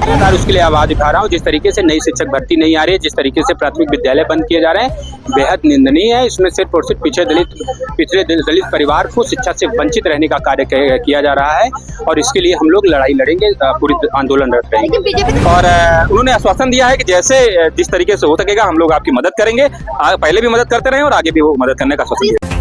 सरकार उसके लिए आवाज उठा रहा हूँ। जिस तरीके से नई शिक्षक भर्ती नहीं आ रही है, जिस तरीके से प्राथमिक विद्यालय बंद किए जा रहे हैं, बेहद निंदनीय है। इसमें सिर्फ और सिर्फ पिछड़े दलित परिवार को शिक्षा से वंचित रहने का कार्य किया जा रहा है और इसके लिए हम लोग लड़ाई लड़ेंगे, पूरी आंदोलनरत रहेंगे। और उन्होंने आश्वासन दिया है कि जैसे जिस तरीके से हो सकेगा हम लोग आपकी मदद करेंगे। पहले भी मदद करते रहे और आगे भी वो मदद करने का आश्वासन दिया।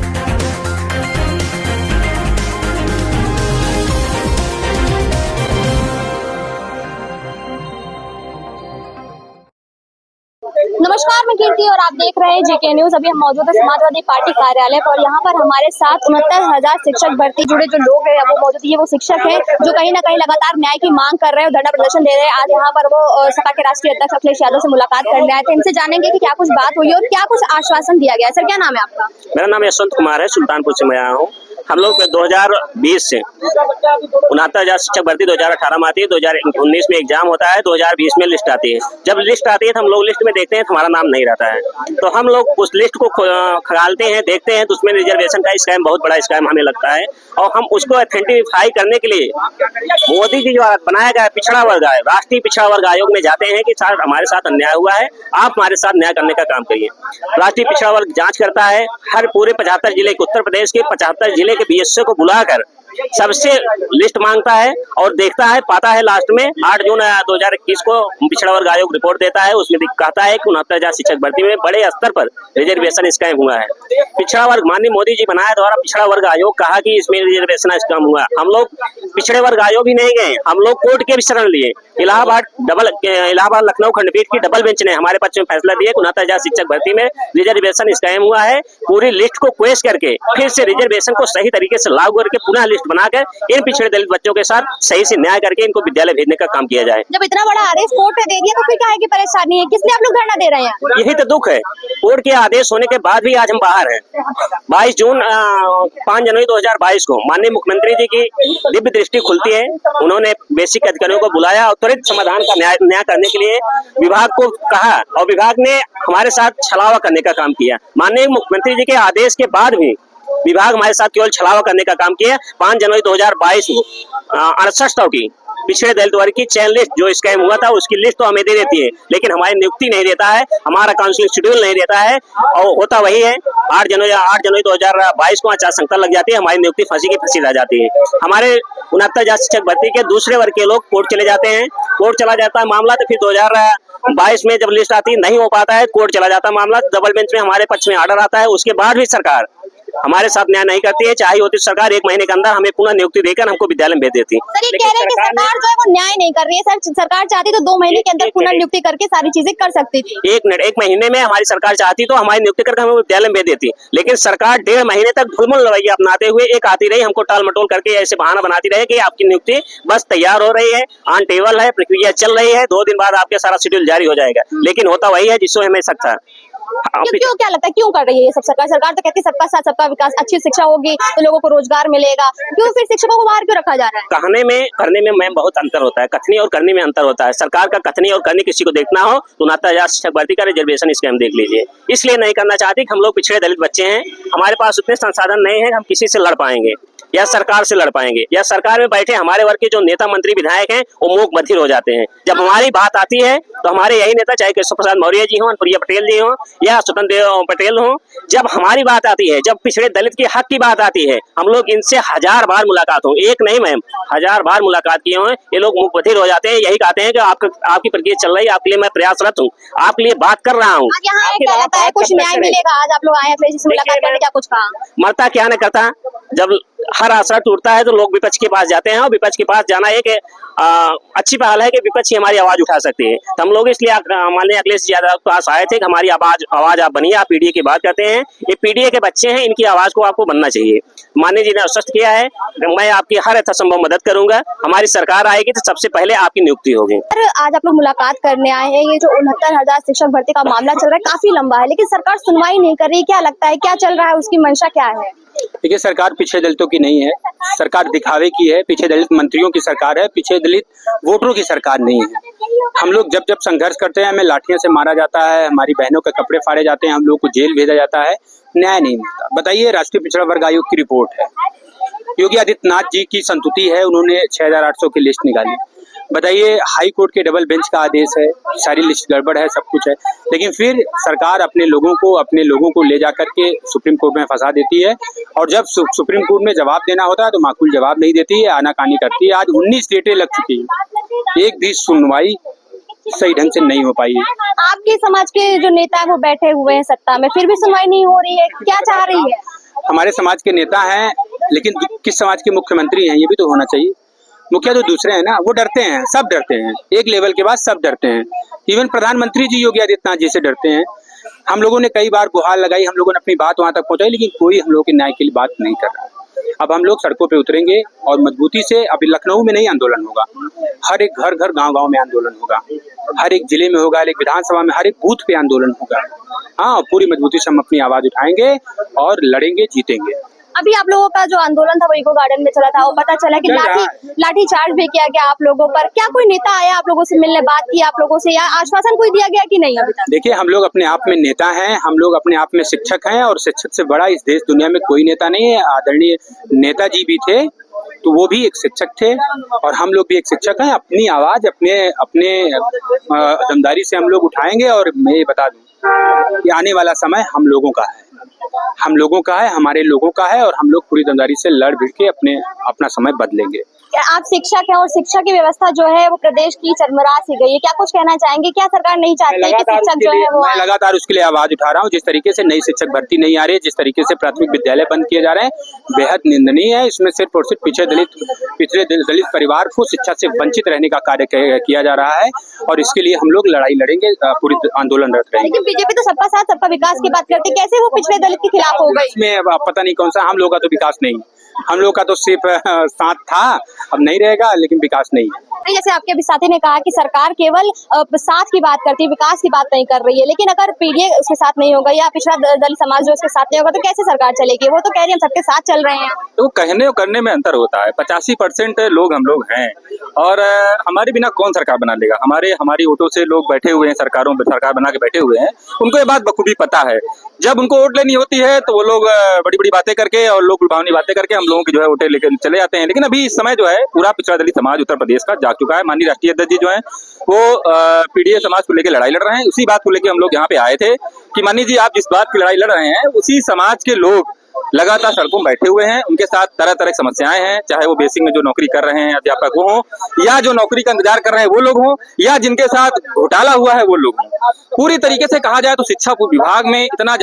नमस्कार, मैं कीर्ति और आप देख रहे हैं जेके न्यूज। अभी हम मौजूद है समाजवादी पार्टी कार्यालय पर और यहाँ पर हमारे साथ 69,000 शिक्षक भर्ती जुड़े जो लोग हैं वो मौजूद है। वो शिक्षक हैं जो कहीं ना कहीं लगातार न्याय की मांग कर रहे हैं, धरना प्रदर्शन दे रहे हैं। आज यहाँ पर वो सपा के राष्ट्रीय अध्यक्ष अखिलेश यादव से मुलाकात करने आए थे। इनसे जानेंगे कि क्या कुछ बात हुई और क्या कुछ आश्वासन दिया गया। सर, क्या नाम है आपका? मेरा नाम यशवंत कुमार है, सुल्तानपुर से मैं आया हूँ। हम लोग 2020 से 69,000 शिक्षक भर्ती 2018 में आती है, 2019 में एग्जाम होता है, 2020 में लिस्ट आती है। जब लिस्ट आती है तो हम लोग लिस्ट में देखते हैं तो हमारा नाम नहीं रहता है, तो हम लोग उस लिस्ट को खंगालते हैं, देखते हैं तो उसमें रिजर्वेशन का स्कैम, बहुत बड़ा स्कैम हमें लगता है। और हम उसको ऑथेंटिफाई करने के लिए मोदी जी जो बनाया गया पिछड़ा वर्ग आयोग, राष्ट्रीय पिछड़ा वर्ग आयोग में जाते हैं कि सर हमारे साथ अन्याय हुआ है, आप हमारे साथ न्याय करने का काम करिए। राष्ट्रीय पिछड़ा वर्ग जांच करता है, हर पूरे 75 जिले के, उत्तर प्रदेश के 75 जिले के बीएसओ को बुलाकर सबसे लिस्ट मांगता है और देखता है, पाता है लास्ट में 8 जून 2021 को पिछड़ा वर्ग आयोग रिपोर्ट देता है। उसमें कहता है कि 69,000 शिक्षक भर्ती में बड़े स्तर पर रिजर्वेशन स्कैम हुआ है। पिछड़ा वर्ग माननीय मोदी जी बनाए द्वारा पिछड़ा वर्ग आयोग कहा कि इसमें रिजर्वेशन स्कैम हुआ। हम लोग पिछड़े वर्ग आयोग ही नहीं गए, हम लोग कोर्ट के भी शरण लिए। इलाहाबाद लखनऊ खंडपीठ की डबल बेंच ने हमारे पक्ष में फैसला दिया 69,000 शिक्षक भर्ती में रिजर्वेशन स्कैम हुआ है। पूरी लिस्ट को क्वेश करके फिर से रिजर्वेशन को सही तरीके से लागू करके पुनः लिस्ट बनाकर इन पिछड़े दलित बच्चों के साथ सही से न्याय करके इनको विद्यालय भेजने का काम किया जाए। जब इतना बड़ा आदेश कोर्ट ने दे दिया तो फिर क्या है कि परेशानी है, किस लिए आप लोग धरना दे रहे हैं? यही तो दुख है, कोर्ट के आदेश होने के बाद भी आज हम बाहर हैं। 5 जनवरी 2022 को माननीय मुख्यमंत्री जी की दिव्य दृष्टि खुलती है। उन्होंने बेसिक अधिकारियों को बुलाया और त्वरित समाधान का न्याय करने के लिए विभाग को कहा और विभाग ने हमारे साथ छलावा करने का काम किया। माननीय मुख्यमंत्री जी के आदेश के बाद भी विभाग हमारे साथ केवल छलावा करने का काम किया। 5 जनवरी 2022 को 68 की पिछड़े दलित वर्ग की चयन लिस्ट जो स्कैम हुआ था उसकी लिस्ट तो हमें दे देती है, लेकिन हमारी नियुक्ति नहीं देता है, हमारा काउंसलिंग शेड्यूल नहीं देता है। और होता वही है, 8 जनवरी 2022 को आचार संहिता लग जाती है, हमारी नियुक्ति फंसी की फंसी रह जाती है। हमारे 69,000 शिक्षक भर्ती के दूसरे वर्ग के लोग कोर्ट चले जाते हैं, कोर्ट चला जाता है मामला, तो फिर 2022 में जब लिस्ट आती नहीं हो पाता है, कोर्ट चला जाता है मामला, डबल बेंच में हमारे पक्ष में ऑर्डर आता है। उसके बाद भी सरकार हमारे साथ न्याय नहीं करती है। चाहे होती सरकार 1 महीने के अंदर हमें पुनः नियुक्ति देकर हमको विद्यालय में भेज देती। सर, ये कह रहे हैं कि सरकार जो है वो न्याय नहीं कर रही है। सर, सरकार चाहती तो 2 महीने के अंदर पुनः नियुक्ति करके सारी चीजें कर सकती थी। 1 महीने में हमारी सरकार चाहती तो हमारी नियुक्ति करके हमें विद्यालय में भेज देती, लेकिन सरकार 1.5 महीने तक ढुलमुल रवैया अपनाते हुए एक आती रही, हमको टाल मटोल करके ऐसे बहाना बनाती रहे कि आपकी नियुक्ति बस तैयार हो रही है, ऑन टेबल है, प्रक्रिया चल रही है, 2 दिन बाद आपके सारा शेड्यूल जारी हो जाएगा। लेकिन होता वही है जिससे हमें सख्त था। क्यों, क्या लगता है क्यों कर रही है ये सब सरकार? सरकार तो कहती है सबका साथ सबका विकास, अच्छी शिक्षा होगी तो लोगों को रोजगार मिलेगा, क्यों फिर शिक्षकों को बाहर क्यों रखा जा रहा है? कहने में करने में मैम बहुत अंतर होता है, कथनी और करने में अंतर होता है। सरकार का कथनी और करनी किसी को देखना हो तो 69,000 शिक्षक भर्ती का रिजर्वेशन स्कैम देख लीजिए। इसलिए नहीं करना चाहती कि हम लोग पिछड़े दलित बच्चे हैं, हमारे पास उतने संसाधन नहीं है हम किसी से लड़ पाएंगे या सरकार से लड़ पाएंगे, या सरकार में बैठे हमारे वर्ग के जो नेता मंत्री विधायक हैं वो मूक बधिर हो जाते हैं। जब हमारी बात आती है तो हमारे यही नेता, चाहे केशव प्रसाद मौर्य जी हों, अनुप्रिया पटेल जी हों या स्वतंत्र देव पटेल हों, जब हमारी बात आती है, जब पिछड़े दलित के हक की बात आती है, हम लोग इनसे 1000 बार मुलाकात हो, एक नहीं मैम 1000 बार मुलाकात किए हुए, ये लोग मूक बधिर हो जाते हैं। यही कहते हैं कि आपकी प्रक्रिया चल रही है, आपके लिए मैं प्रयासरत हूँ, आपके लिए बात कर रहा हूँ। कुछ न्याय मिलेगा? आज आप लोग आए अखिलेश जी से मुलाकात करने, क्या कुछ कहा? मरता क्या न करता। जब हर आसरा टूटता है तो लोग विपक्ष के पास जाते हैं और विपक्ष के पास जाना एक अच्छी पहल है कि विपक्ष ही हमारी आवाज उठा सकती है। तो हम लोग इसलिए माननीय अखिलेश यादव के पास आए थे कि हमारी आवाज आप बनिए। आप पीडीए की बात करते हैं, ये पीडीए के बच्चे हैं, इनकी आवाज को आपको बनना चाहिए। माननीय जी ने आश्वस्त किया है, मैं आपकी हर यथासंभव मदद करूंगा। हमारी सरकार आएगी तो सबसे पहले आपकी नियुक्ति होगी। आज आप लोग मुलाकात करने आए हैं, ये जो 69,000 शिक्षक भर्ती का मामला चल रहा है काफी लंबा है, लेकिन सरकार सुनवाई नहीं कर रही, क्या लगता है क्या चल रहा है, उसकी मंशा क्या है? देखिए, सरकार पिछड़े दलितों की नहीं है, सरकार दिखावे की है। पिछड़े दलित मंत्रियों की सरकार है, पिछड़े दलित वोटरों की सरकार नहीं है। हम लोग जब जब संघर्ष करते हैं, हमें लाठियों से मारा जाता है, हमारी बहनों के कपड़े फाड़े जाते हैं, हम लोग को जेल भेजा जाता है, न्याय नहीं मिलता। बताइए, राष्ट्रीय पिछड़ा वर्ग आयोग की रिपोर्ट है, योगी आदित्यनाथ जी की संतुति है, उन्होंने 6800 की लिस्ट निकाली। बताइए, हाई कोर्ट के डबल बेंच का आदेश है, सारी लिस्ट गड़बड़ है, सब कुछ है, लेकिन फिर सरकार अपने लोगों को ले जाकर के सुप्रीम कोर्ट में फंसा देती है। और जब सुप्रीम कोर्ट में जवाब देना होता है तो माकूल जवाब नहीं देती है, आनाकानी करती है। आज 19 डेटें लग चुकी है, एक भी सुनवाई सही ढंग से नहीं हो पाई है। आपके समाज के जो नेता है वो बैठे हुए हैं सत्ता में, फिर भी सुनवाई नहीं हो रही है, क्या चाह रही है? हमारे समाज के नेता हैं, लेकिन किस समाज के मुख्यमंत्री हैं ये भी तो होना चाहिए। मुखिया तो दूसरे हैं ना, वो डरते हैं, सब डरते हैं, एक लेवल के बाद सब डरते हैं। इवन प्रधानमंत्री जी योगी आदित्यनाथ जी से डरते हैं। हम लोगों ने कई बार गुहार लगाई, हम लोगों ने अपनी बात वहां तक पहुंचाई, लेकिन कोई हम लोगों के न्याय के लिए बात नहीं कर रहा। अब हम लोग सड़कों पे उतरेंगे और मजबूती से, अभी लखनऊ में नहीं आंदोलन होगा, हर एक घर घर गांव गांव में आंदोलन होगा, हर एक जिले में होगा, हर एक विधानसभा में, हर एक बूथ पे आंदोलन होगा। हाँ, पूरी मजबूती से हम अपनी आवाज उठाएंगे और लड़ेंगे, जीतेंगे। अभी आप लोगों का जो आंदोलन था वो इको गार्डन में चला था, वो पता चला कि लाठी चार्ज भी किया गया आप लोगों पर। क्या कोई नेता आया आप लोगों से मिलने, बात की आप लोगों से, या आश्वासन कोई दिया गया कि नहीं अभी तक? देखिए, हम लोग अपने आप में नेता हैं, हम लोग अपने आप में शिक्षक हैं, और शिक्षक से बड़ा इस देश दुनिया में कोई नेता नहीं है। आदरणीय नेताजी भी थे तो वो भी एक शिक्षक थे, और हम लोग भी एक शिक्षक हैं। अपनी आवाज अपने दमदारी से हम लोग उठाएंगे। और मैं ये बता दूं कि आने वाला समय हम लोगों का है, हमारे लोगों का है, और हम लोग पूरी दमदारी से लड़ भिड़ के अपना समय बदलेंगे। आप शिक्षक हैं और शिक्षा की व्यवस्था जो है वो प्रदेश की चरमरा सी गई है, क्या कुछ कहना चाहेंगे? क्या सरकार नहीं चाहती कि शिक्षक जो है वो? मैं लगातार उसके लिए आवाज उठा रहा हूँ। जिस तरीके से नई शिक्षक भर्ती नहीं आ रही है, जिस तरीके से प्राथमिक विद्यालय बंद किए जा रहे हैं, बेहद निंदनीय है। इसमें सिर्फ और सिर्फ पिछड़े दलित परिवार को शिक्षा से वंचित रहने का कार्य किया जा रहा है, और इसके लिए हम लोग लड़ाई लड़ेंगे, पूरी आंदोलनरत रहेंगे। लेकिन बीजेपी तो सबका साथ सबका विकास की बात करती है, कैसे वो पिछड़े दलित के खिलाफ हो गई? इसमें पता नहीं कौन सा, हम लोग का तो विकास नहीं, हम लोग का तो सिर्फ साथ था, अब नहीं रहेगा, लेकिन विकास नहीं है। जैसे आपके अभी साथी ने कहा कि सरकार केवल साथ की बात करती है, विकास की बात नहीं कर रही है, लेकिन अगर पीडीए उसके साथ नहीं होगा या पिछड़ा दलित समाज जो उसके साथ नहीं होगा तो कैसे सरकार चलेगी? वो तो कह रही है हम सबके साथ चल रहे हैं। तो कहने और करने में अंतर होता है। 85% लोग हम लोग हैं, और हमारे बिना कौन सरकार बना लेगा? हमारी वोटों से लोग बैठे हुए हैं, सरकार बना के बैठे हुए हैं, उनको ये बात बखूबी पता है। जब उनको वोट लेनी होती है तो वो लोग बड़ी बड़ी बातें करके और लोग लुभावनी बातें करके हम लोगों की जो है वोटें लेकर चले जाते हैं। लेकिन अभी इस समय जो है पूरा पिछड़ा दलित समाज उत्तर प्रदेश का जाग चुका है। माननीय राष्ट्रीय अध्यक्ष जी जो है वो पीडीए समाज को लेकर लड़ाई लड़ रहे हैं। उसी बात को लेकर हम लोग यहाँ पे आए थे कि माननीय जी, आप जिस बात की लड़ाई लड़ रहे हैं, उसी समाज के लोग लगातार सड़कों में बैठे हुए हैं, उनके साथ तरह तरह की समस्याएं हैं, चाहे वो बेसिक में जो नौकरी कर रहे हैं अध्यापक वो हों, या जो नौकरी का इंतजार कर रहे हैं वो लोग हों, या जिनके साथ घोटाला हुआ है वो लोग हों। पूरी तरीके से कहा जाए तो शिक्षा विभाग में इतना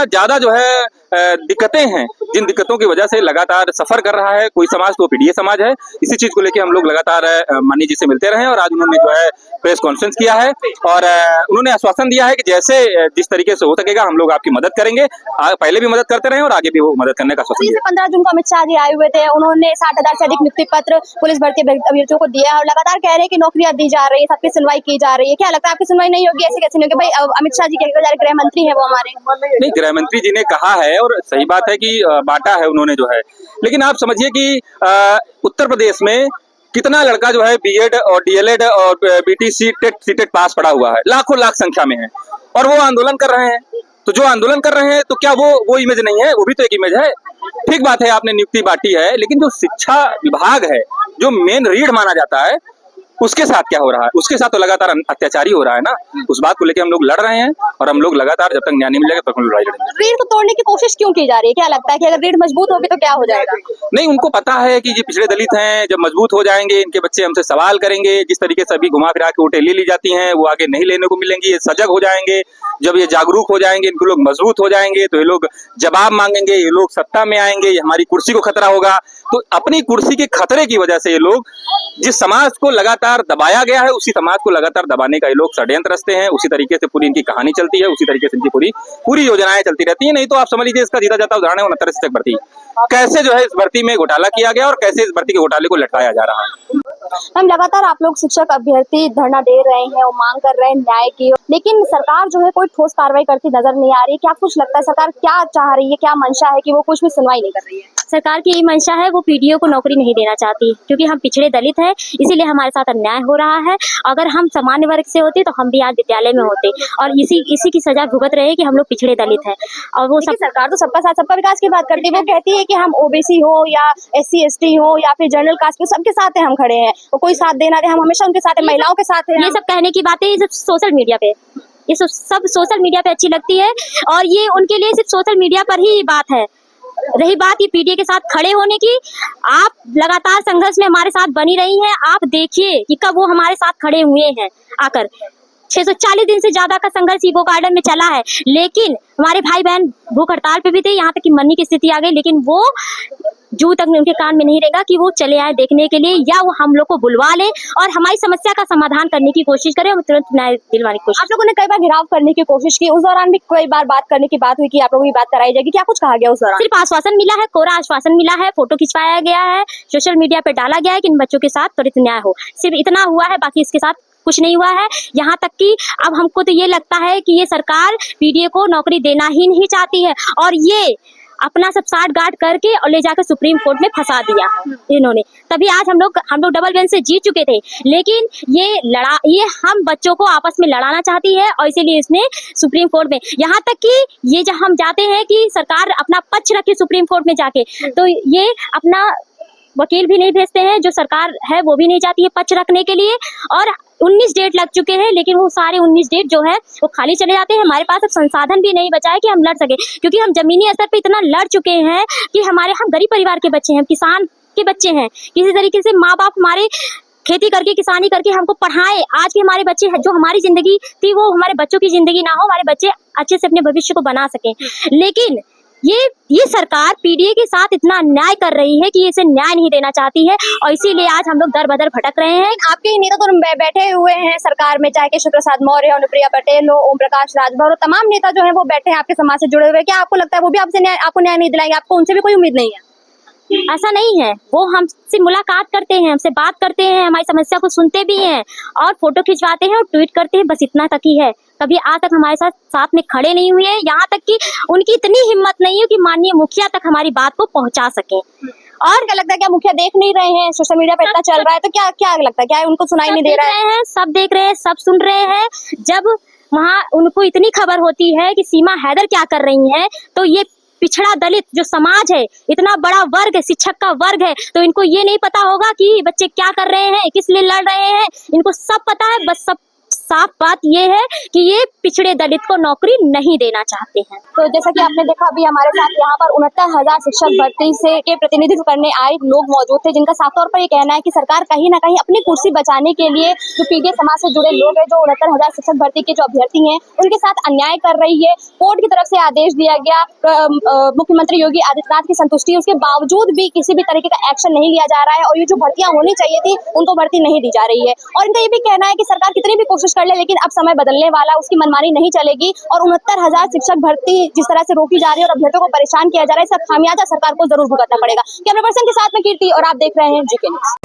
ज्यादा जो है दिक्कतें हैं, जिन दिक्कतों की वजह से लगातार सफर कर रहा है कोई समाज, तो पीडीए समाज है। इसी चीज को लेकर हम लोग लगातार माननीय जी से मिलते रहे, और आज उन्होंने जो है प्रेस कॉन्फ्रेंस किया है, और उन्होंने आश्वासन दिया है कि जिस तरीके से हो सकेगा हम लोग आपकी मदद करेंगे। पहले भी मदद करते रहे और आगे भी वो मदद करने का आश्वासन दिया। 15 जून को अमित शाह जी आए हुए थे, उन्होंने 60,000 से अधिक नियुक्ति पत्र पुलिस भर्ती अभ्यर्थियों को दिया है, और लगातार कह रहे हैं कि नौकरियां दी जा रही है, सबकी सुनवाई की जा रही है। क्या लगता है आपकी सुनवाई नहीं होगी? ऐसे कैसे नहीं होगी? भाई अमित शाह जी के गृह मंत्री है वो हमारे। नहीं, गृह मंत्री जी ने कहा है, और सही बात है कि बांटा है उन्होंने जो है, लेकिन आप समझिए कि उत्तर प्रदेश में कितना लड़का जो है बीएड और डीएलएड और बीटीसी टेट पास पढ़ा हुआ है, लाखों लाख संख्या में है, और वो आंदोलन कर रहे हैं। तो जो आंदोलन कर रहे हैं तो क्या वो इमेज नहीं है? वो भी तो एक इमेज है। ठीक बात है, आपने नियुक्ति बांटी है, लेकिन जो शिक्षा विभाग है, जो मेन रीढ़ माना जाता है, उसके साथ क्या हो रहा है? उसके साथ तो लगातार अत्याचारी हो रहा है ना। उस बात को लेकर हम लोग लड़ रहे हैं, और हम लोग लगातार जब तक न्याय नहीं मिलेगा तब तक हम लड़ाई लड़ेंगे। रीढ़ को तोड़ने की कोशिश क्यों की जा रही है? क्या लगता है कि अगर रीढ़ मजबूत होगी तो क्या हो जाएगा? नहीं, उनको पता है कि ये पिछड़े दलित हैं, जब मजबूत हो जाएंगे इनके बच्चे हमसे सवाल करेंगे। जिस तरीके से अभी घुमा फिरा के वोटें ले ली जाती हैं, वो आगे नहीं लेने को मिलेंगी। ये सजग हो जाएंगे, जब ये जागरूक हो जाएंगे, इनको लोग मजबूत हो जाएंगे, तो ये लोग जवाब मांगेंगे, ये लोग सत्ता में आएंगे, ये हमारी कुर्सी को खतरा होगा। तो अपनी कुर्सी के खतरे की वजह से ये लोग जिस समाज को लगातार लगातार दबाया गया है, उसी समाज को लगातार दबाने का ये लोग षड्यंत्र रचते हैं। उसी तरीके से पूरी इनकी कहानी चलती है, उसी तरीके से इनकी पूरी योजनाएं चलती रहती है। नहीं तो आप समझ लीजिए इसका सीधा जाता उदाहरण है 69 शिक्षक भर्ती। कैसे जो है इस भर्ती में घोटाला किया गया और कैसे इस भर्ती के घोटाले को लटकाया जा रहा है। हम लगातार आप लोग शिक्षक अभ्यर्थी धरना दे रहे हैं और मांग कर रहे हैं न्याय की, लेकिन सरकार जो है कोई ठोस कार्रवाई करती नजर नहीं आ रही। क्या कुछ लगता है सरकार क्या चाह रही है, क्या मंशा है कि वो कुछ भी सुनवाई नहीं कर रही है? सरकार की यही मंशा है, वो पीडीओ को नौकरी नहीं देना चाहती, क्योंकि हम पिछड़े दलित हैं, इसीलिए हमारे साथ अन्याय हो रहा है। अगर हम सामान्य वर्ग से होते तो हम भी आज विद्यालय में होते, और इसी की सजा भुगत रहे हैं कि हम लोग पिछड़े दलित हैं। और वो सब सरकार तो सबका साथ सबका विकास की बात करती है, वो कहती है कि हम ओबीसी हो या SC ST हो या फिर जनरल कास्ट के, सबके साथ है हम खड़े हैं, वो कोई साथ देना दे, हम हमेशा उनके साथ है, महिलाओं के साथ है। ये सब कहने की बातें सब सोशल मीडिया पे, ये सब सोशल मीडिया पे अच्छी लगती है, और ये उनके लिए सिर्फ सोशल मीडिया पर ही बात है। रही बात ये पीडीए के साथ खड़े होने की, आप लगातार संघर्ष में हमारे साथ बनी रही हैं। आप देखिए कि कब वो हमारे साथ खड़े हुए हैं आकर। 640 दिन से ज्यादा का संघर्ष ईको गार्डन में चला है, लेकिन हमारे भाई बहन भूख हड़ताल पे भी थे, यहाँ तक कि मरने की स्थिति आ गई, लेकिन वो जू तक उनके कान में नहीं रहेगा कि वो चले आए देखने के लिए, या वो हम लोग को बुलवा ले और हमारी समस्या का समाधान करने की कोशिश करें और तुरंत न्याय दिलवाने की कोशिश। आप लोगों ने कई बार घेराव करने की कोशिश की, उस दौरान भी कई बार बात करने की बात हुई कि आप लोगों की बात कराई जाएगी, क्या कुछ कहा गया उस दौरान? सिर्फ आश्वासन मिला है, कोरा आश्वासन मिला है, फोटो खिंचवाया गया है, सोशल मीडिया पे डाला गया है कि इन बच्चों के साथ त्वरित न्याय हो, सिर्फ इतना हुआ है, बाकी इसके साथ कुछ नहीं हुआ है। यहाँ तक कि अब हमको तो ये लगता है कि ये सरकार पीडीए को नौकरी देना ही नहीं चाहती है, और ये अपना सब साठ गांठ करके और ले जाकर सुप्रीम कोर्ट में फंसा दिया इन्होंने। तभी आज हम लोग डबल बेंच से जीत चुके थे, लेकिन ये हम बच्चों को आपस में लड़ाना चाहती है, और इसीलिए इसने सुप्रीम कोर्ट में, यहाँ तक कि ये जब हम जाते हैं कि सरकार अपना पक्ष रखे सुप्रीम कोर्ट में जाके, तो ये अपना वकील भी नहीं भेजते हैं, जो सरकार है वो भी नहीं चाहती है पक्ष रखने के लिए। और 19 डेट लग चुके हैं, लेकिन वो सारे 19 डेट जो है वो खाली चले जाते हैं। हमारे पास अब संसाधन भी नहीं बचा है कि हम लड़ सके, क्योंकि हम जमीनी स्तर पे इतना लड़ चुके हैं कि हम गरीब परिवार के बच्चे हैं, किसान के बच्चे हैं। किसी तरीके से माँ बाप हमारे खेती करके, किसानी करके हमको पढ़ाए। आज के हमारे बच्चे, जो हमारी जिंदगी थी वो हमारे बच्चों की जिंदगी ना हो, हमारे बच्चे अच्छे से अपने भविष्य को बना सकें। लेकिन ये सरकार पीडीए के साथ इतना अन्याय कर रही है कि इसे न्याय नहीं देना चाहती है, और इसीलिए आज हम लोग दर बदर भटक रहे हैं। आपके ही नेता तो बैठे हुए हैं सरकार में, चाहे केशव प्रसाद मौर्य, अनुप्रिया पटेल हो, ओम प्रकाश राजभर, तमाम नेता जो है वो बैठे हैं आपके समाज से जुड़े हुए। क्या आपको लगता है वो भी आपको न्याय नहीं दिलाएंगे? आपको उनसे भी कोई उम्मीद नहीं है? ऐसा नहीं है, वो हमसे मुलाकात करते हैं, हमसे बात करते हैं, हमारी समस्या को सुनते भी हैं और फोटो खिंचवाते हैं और ट्वीट करते हैं, बस इतना तक ही है। कभी आज तक हमारे साथ में खड़े नहीं हुए हैं, यहाँ तक कि उनकी इतनी हिम्मत नहीं है कि माननीय मुखिया तक हमारी बात को पहुंचा सके। और क्या लगता है, क्या मुखिया देख नहीं रहे हैं? सोशल मीडिया पे इतना चल रहा है, तो क्या लगता है, क्या उनको सुनाई नहीं दे रहा है? सब देख रहे हैं, सब सुन रहे हैं। जब वहाँ उनको इतनी खबर होती है कि सीमा हैदर क्या कर रही है, तो ये पिछड़ा दलित जो समाज है, इतना बड़ा वर्ग है, शिक्षक का वर्ग है, तो इनको ये नहीं पता होगा कि बच्चे क्या कर रहे हैं, किस लिए लड़ रहे हैं। इनको सब पता है, बस सब साफ बात ये है कि ये पिछड़े दलित को नौकरी नहीं देना चाहते हैं। तो जैसा कि आपने देखा, अभी हमारे साथ यहाँ पर 69,000 शिक्षक भर्ती से के प्रतिनिधित्व करने आए लोग मौजूद थे, जिनका साफ तौर पर ये कहना है कि सरकार कहीं ना कहीं अपनी कुर्सी बचाने के लिए जो पीडीए समाज से जुड़े लोग हैं, जो 69,000 शिक्षक भर्ती के जो अभ्यर्थी हैं, उनके साथ अन्याय कर रही है। कोर्ट की तरफ से आदेश दिया गया, मुख्यमंत्री योगी आदित्यनाथ की संतुष्टि, उसके बावजूद भी किसी भी तरीके का एक्शन नहीं लिया जा रहा है, और ये जो भर्तियां होनी चाहिए थी उनको भर्ती नहीं दी जा रही है। और इनका ये भी कहना है कि सरकार कितनी भी कोशिश कर ले, लेकिन अब समय बदलने वाला, उसकी मनमानी नहीं चलेगी, और 69,000 शिक्षक भर्ती जिस तरह से रोकी जा रही है और अभ्यर्थियों को परेशान किया जा रहा है, इसका खामियाजा सरकार को जरूर भुगतना पड़ेगा। कैमरा पर्सन के साथ में कीर्ति, और आप देख रहे हैं जीके न्यूज़।